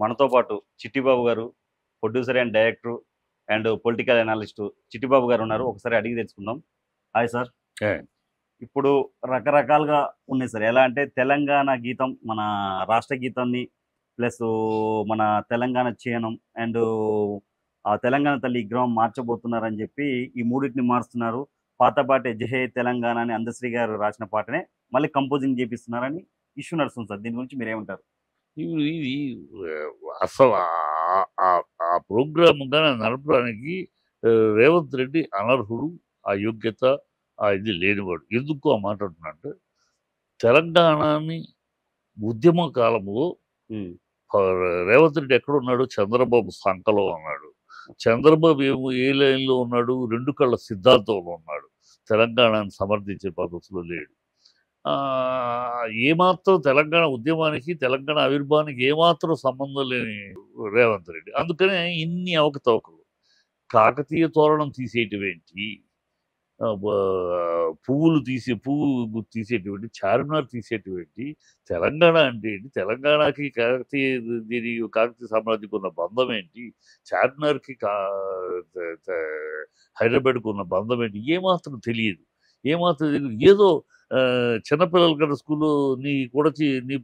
మనతో పాటు చిట్టిబాబు గారు, producer and director and political analyst Chittibabu గారు ఉన్నారు. ఒకసారి అడిగి తెలుసుకుందాం. Hi sir. ఇప్పుడు రకరకాలుగా ఉన్నాయి సార్. ఎలా అంటే తెలంగాణ గీతం మన రాష్ట్ర గీతాన్ని ప్లస్ మన తెలంగాణ చిహ్నం అండ్ ఆ తెలంగాణ తల్లి విగ్రహం మార్చబోతున్నారని చెప్పి ఈ మూడింటిని మారుస్తున్నారు. పాత పాటే జహే తెలంగాణ అని అందశ్రీ గారు రాసిన పాటనే మళ్ళీ కంపోజింగ్ చేపిస్తున్నారని ఇష్యూ నడుస్తుంది సార్. దీని గురించి మీరేమంటారు? ఇది అసలు ఆ ప్రోగ్రామ్ కానీ నడపడానికి రేవంత్ రెడ్డి అనర్హుడు, ఆ యోగ్యత ఇది లేనివాడు. ఎందుకు ఆ మాట అంటున్నానంటే, తెలంగాణని ఉద్యమ కాలంలో రేవంత్ రెడ్డి ఎక్కడున్నాడు? చంద్రబాబు సంకలో ఉన్నాడు. చంద్రబాబు ఏ లైన్లో ఉన్నాడు? రెండు కళ్ళ సిద్ధాంతంలో ఉన్నాడు. తెలంగాణను సమర్థించే పద్ధతిలో లేడు. ఏమాత్రం తెలంగాణ ఉద్యమానికి, తెలంగాణ ఆవిర్భావానికి ఏమాత్రం సంబంధం లేని రేవంత్ రెడ్డి. అందుకనే ఇన్ని అవకతవకలు. కాకతీయ తోరణం తీసేటువంటి, పువ్వు తీసేటువంటి, చార్మినార్ తీసేటువంటి, తెలంగాణ అంటే ఏంటి, తెలంగాణకి కాకతీయ సామ్రాజ్యకు ఉన్న బంధం ఏంటి, చార్మినార్కి హైదరాబాద్కు ఉన్న బంధం ఏంటి, ఏమాత్రం తెలియదు. ఏదో చిన్నపిల్లల కన్నా స్కూల్లో నీ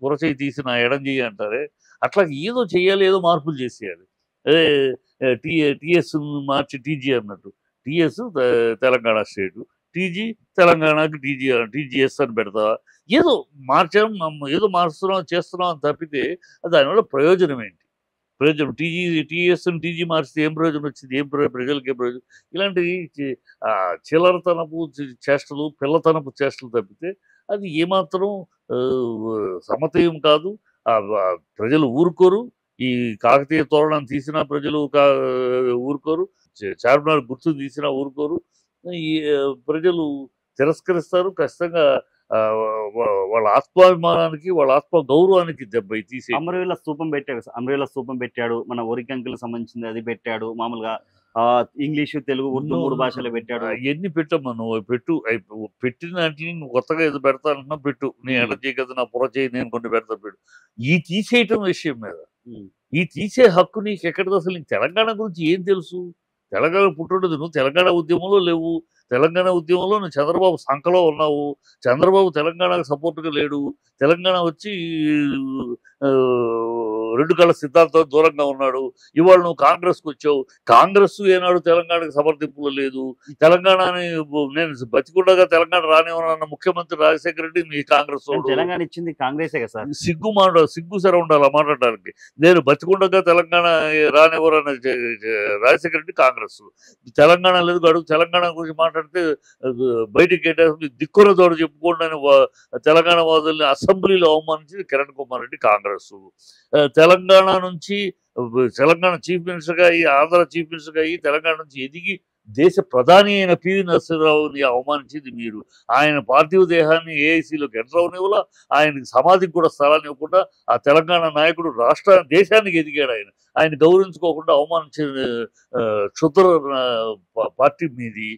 పొరచేయి తీసి నా ఎడం చెయ్యి అంటారే, అట్లా ఏదో చెయ్యాలి, ఏదో మార్పులు చేసేయాలి. టీఎస్ మార్చి టీజీ అన్నట్టు. టీఎస్ తెలంగాణ స్టేటు, టీజీ తెలంగాణకి టీజీఎస్ అని పెడతా. ఏదో ఏదో మారుస్తున్నాం చేస్తున్నాం అని తప్పితే దానివల్ల ప్రయోజనం ఏంటి? టీఎస్ని మార్చితే ఏం ప్రయోజనం వచ్చింది? ప్రజలకి ఏం ప్రయోజనం? ఇలాంటి చిల్లరతనపు చేష్టలు, పిల్లతనపు చేష్టలు తప్పితే అది ఏమాత్రం సమతయం కాదు. ప్రజలు ఊరుకోరు. ఈ కాకతీయ తోరణం తీసినా ప్రజలు ఊరుకోరు. చార్మినార్ గుర్తు తీసినా ఊరుకోరు. ఈ ప్రజలు తిరస్కరిస్తారు. ఖచ్చితంగా వాళ్ళ ఆత్మాభిమానానికి, వాళ్ళ ఆత్మ గౌరవానికి దెబ్బ తీసి. అమరవీరుల స్తూపం పెట్టాడు. అమరవీరుల స్తూపం పెట్టాడు. మన ఒరికంకులకు సంబంధించింది అది పెట్టాడు. మామూలుగా ఇంగ్లీషు, తెలుగు, ఉర్దూ 3 భాషలు పెట్టాడు. ఎన్ని పెట్టమ్మా నువ్వు? పెట్టిన దాంట్లో నువ్వు కొత్తగా ఏదో పెడతానంటున్నా పెట్టు. నీ ఎడ చేయి కదా, నా పొర చేయి, నేను కొన్ని పెడతా పెట్టు. ఈ తీసేయటం విషయం మీద, ఈ తీసే హక్కు నీకు ఎక్కడిది? అసలు నీకు తెలంగాణ గురించి ఏం తెలుసు? తెలంగాణ పుట్టినది నువ్వు తెలంగాణ ఉద్యమంలో లేవు. తెలంగాణ ఉద్యమంలో నువ్వు చంద్రబాబు సంఖలో ఉన్నావు. చంద్రబాబు తెలంగాణకు సపోర్ట్గా లేడు. తెలంగాణ వచ్చి రెండు కళ్ళ సిద్ధాంతం దూరంగా ఉన్నాడు. ఇవాళ నువ్వు కాంగ్రెస్కి వచ్చావు. కాంగ్రెస్ ఏనాడు తెలంగాణకు సమర్థింపులో లేదు. తెలంగాణని నేను బతికుండగా తెలంగాణ రానివ్వనన్న ముఖ్యమంత్రి రాజశేఖర రెడ్డి మీ కాంగ్రెస్ తెలంగాణ ఇచ్చింది కాంగ్రెసే కదా సార్. సిగ్గు సర ఉండాలి మాట్లాడడానికి. నేను బతికుండగా తెలంగాణ రానివ్వరన్న రాజశేఖర రెడ్డి కాంగ్రెస్. తెలంగాణ లేదు అడుగు. తెలంగాణ గురించి మాట్లాడితే బయటికి దిక్కుల తోడు చెప్పుకోండి అని తెలంగాణ వాదుల్ని అసెంబ్లీలో అవమానించింది కిరణ్ కుమార్ రెడ్డి కాంగ్రెస్. తెలంగాణ నుంచి తెలంగాణ చీఫ్ మినిస్టర్గా అయ్యి, ఆంధ్ర చీఫ్ మినిస్టర్గా అయ్యి, తెలంగాణ నుంచి ఎదిగి దేశ ప్రధాని అయిన పివి నరసింహరావుని అవమానించింది మీరు. ఆయన పార్థివ దేహాన్ని ఏఐసీలోకి ఎంటర్ అవనివ్వలా. ఆయనకి సమాధికి కూడా స్థలాన్ని ఇవ్వకుండా ఆ తెలంగాణ నాయకుడు దేశానికి ఎదిగాడు. ఆయన గౌరవించుకోకుండా అవమానించిన క్షుద్ర పార్టీ మీది.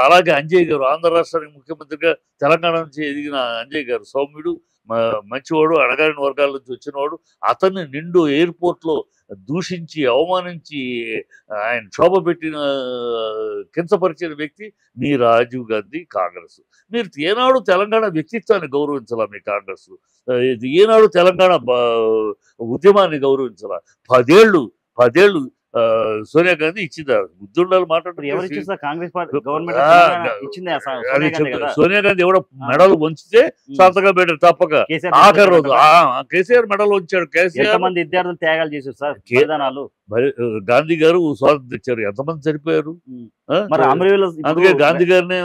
అలాగే అంజయ్ గారు ఆంధ్ర రాష్ట్రానికి ముఖ్యమంత్రిగా తెలంగాణ నుంచి ఎదిగిన అంజయ్ గారు సౌమ్యుడు, మంచివాడు, అణగారిన వర్గాల నుంచి వచ్చినవాడు. అతన్ని నిండు ఎయిర్పోర్ట్లో దూషించి, అవమానించి, ఆయన క్షోభ పెట్టిన, కించపరిచిన వ్యక్తి మీ రాజీవ్ గాంధీ కాంగ్రెస్. మీరు ఏనాడు తెలంగాణ వ్యక్తిత్వాన్ని గౌరవించాలా? మీ కాంగ్రెస్ ఏనాడు తెలంగాణ ఉద్యమాన్ని గౌరవించాలా? 10 ఏళ్ళు సోనియా గాంధీ ఇచ్చిందా? బుద్ధి ఉండాలి సోనియా గాంధీ ఎవడో మెడలు వంచితే సంతకం పెట్టారు తప్పక. ఆఖరి రోజు కేసీఆర్ మెడలు వంచాడు. కేసీఆర్ మంది విద్యార్థులు త్యాగాలు చేశారు సార్. గాంధీ గారు స్వాతంత్రం తెచ్చారు. ఎంతమంది చనిపోయారు? అందుకే గాంధీ గారిని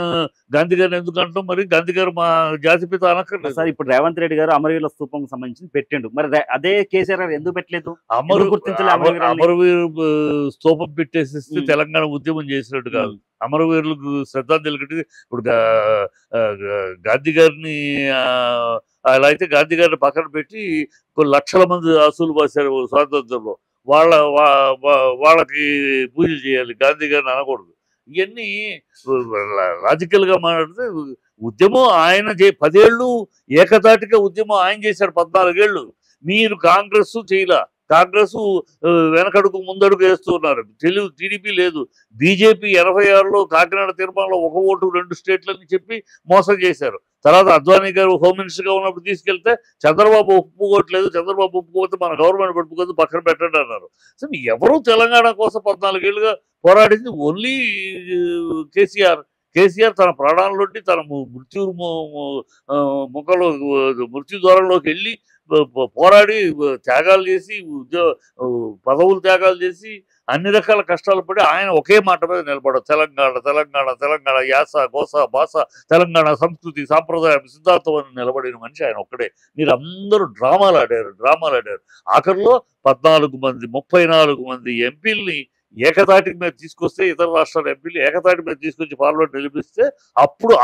ఎందుకు అంటాం? మరి గాంధీ గారు మా జాతిపిత అనక్కర్లేదు సార్. ఇప్పుడు రేవంత్ రెడ్డి గారు అమరవీరుల స్తూపం సంబంధించి పెట్టిండు. మరి అదే కేసీఆర్ గారు ఎందుకు పెట్టలేదు? అమరవీరు స్తూపం పెట్టేసిస్తే తెలంగాణ ఉద్యమం చేసినట్టు కాదు. అమరవీరులకు శ్రద్ధాంజలి కట్టి ఇప్పుడు గాంధీ గారిని అలా అయితే గాంధీ గారిని పక్కన పెట్టి కొన్ని లక్షల మంది అసూలు బాసారు స్వాతంత్రంలో. వాళ్ళకి పూజలు చేయాలి, గాంధీ గారిని అనకూడదు. ఇవన్నీ రాజకీయాలుగా మాట్లాడితే ఉద్యమం ఆయన 10 ఏళ్ళు ఏకతాటిగా ఉద్యమం ఆయన చేశాడు. 14 ఏళ్ళు మీరు కాంగ్రెస్ చేయలా. కాంగ్రెస్ వెనకడుగు ముందడుగు వేస్తున్నారు. టీడీపీ లేదు. బీజేపీ 86లో కాకినాడ తీర్మానంలో 1 ఓటు 2 స్టేట్లని చెప్పి మోసం చేశారు. తర్వాత అద్వానీ గారు హోమ్ మినిస్టర్గా ఉన్నప్పుడు తీసుకెళ్తే చంద్రబాబు ఒప్పుకోవట్లేదు, చంద్రబాబు ఒప్పుకోకపోతే మన గవర్నమెంట్ పట్టుకోవద్దు, పక్కన పెట్టండి అన్నారు. సో ఎవరు తెలంగాణ కోసం 14 ఏళ్ళుగా పోరాడింది ఓన్లీ కేసీఆర్. కేసీఆర్ తన ప్రాణాల్లోండి తన ముఖంలో మృత్యు ద్వారంలోకి వెళ్ళి పోరాడి త్యాగాలు చేసి పదవులు త్యాగాలు చేసి అన్ని రకాల కష్టాలు పడి ఆయన ఒకే మాట మీద నిలబడదు. తెలంగాణ తెలంగాణ తెలంగాణ యాస గోస భాష తెలంగాణ సంస్కృతి సాంప్రదాయం సిద్ధాంతం అని నిలబడిన మనిషి ఆయన ఒక్కడే. మీరు అందరూ డ్రామాలు ఆడారు. ఆఖరిలో 14 మంది 34 మంది ఎంపీల్ని ఏకతాటి మీద తీసుకొస్తే, ఇతర రాష్ట్రాల ఎంపీలు ఏకతాటి మీద తీసుకొచ్చి పార్లమెంట్ నిలిపిస్తే అప్పుడు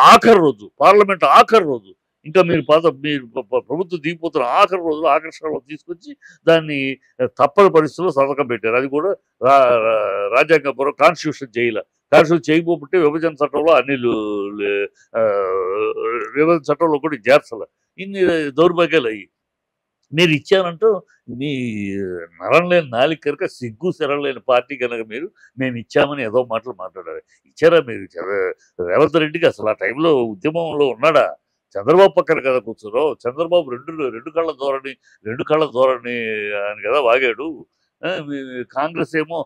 పార్లమెంట్ ఆఖరి రోజు ఇంకా మీరు ప్రభుత్వం దిగిపోతున్న ఆఖరి రోజులు ఆకర్షణలో తీసుకొచ్చి దాన్ని తప్పని పరిస్థితుల్లో సంతకం పెట్టారు. అది కూడా రాజ్యాంగపూర్వం కాన్స్టిట్యూషన్ చేయకపోతే విభజన చట్టంలో విభజన చట్టంలో కూడా చేర్చాల. ఇన్ని దౌర్భాగ్యాలు అయ్యి మీరు ఇచ్చారంటూ మీ నరం లేని నాలుగు కనుక సిగ్గు శరం లేని పార్టీ కనుక మేము ఇచ్చామని ఏదో మాటలు మాట్లాడారు. ఇచ్చారా మీరు? రేవంత్ రెడ్డికి అసలు ఆ టైంలో ఉద్యమంలో ఉన్నాడా? చంద్రబాబు పక్కన కదా కూర్చున్నారో. చంద్రబాబు రెండు కళ్ళ ధోరణి అని కదా వాగాడు. కాంగ్రెస్ ఏమో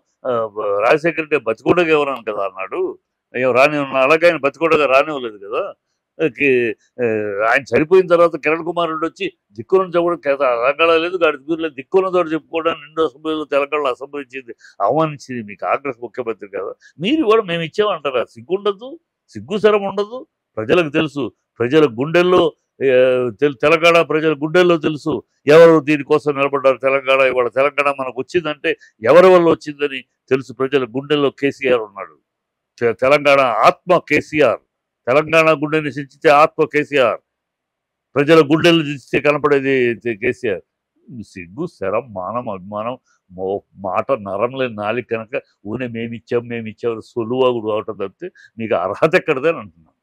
రాజశేఖర రెడ్డి బతికొండగా ఎవరని కదా అన్నాడు. రాని అలాగే ఆయన బతికొండగా రానివ్వలేదు కదా. ఆయన చనిపోయిన తర్వాత కిరణ్ కుమార్ రెడ్డి వచ్చి దిక్కులను చెప్పడం తెలంగాణ లేదు, లేదు, దిక్కులతో చెప్పుకోవడానికి నిండు అసెంబ్లీలో తెలంగాణలో అసెంబ్లీ ఇచ్చింది, అవమానించింది మీ కాంగ్రెస్ ముఖ్యమంత్రి కదా. మీరు కూడా మేము ఇచ్చామంటారా? సిగ్గుండదు, సిగ్గుసరం ఉండదు. ప్రజలకు తెలుసు, ప్రజల గుండెల్లో తెలంగాణ ప్రజల గుండెల్లో తెలుసు ఎవరు దీనికోసం నిలబడ్డారు. ఇవాళ తెలంగాణ మనకు వచ్చిందంటే ఎవరి వల్ల వచ్చిందని తెలుసు. ప్రజల గుండెల్లో కేసీఆర్ ఉన్నాడు. తెలంగాణ ఆత్మ కేసీఆర్. తెలంగాణ గుండెని చించితే ఆత్మ కేసీఆర్, ప్రజల గుండెలు చించితే కనపడేది కేసీఆర్. సిగ్గు శరం మానం అభిమానం మాట నరం లేని నాలుగు కనుక ఊనే మేమిచ్చాం సొలువాగుడు అవటం తప్పితే మీకు అర్హత ఎక్కడదని అంటున్నాను.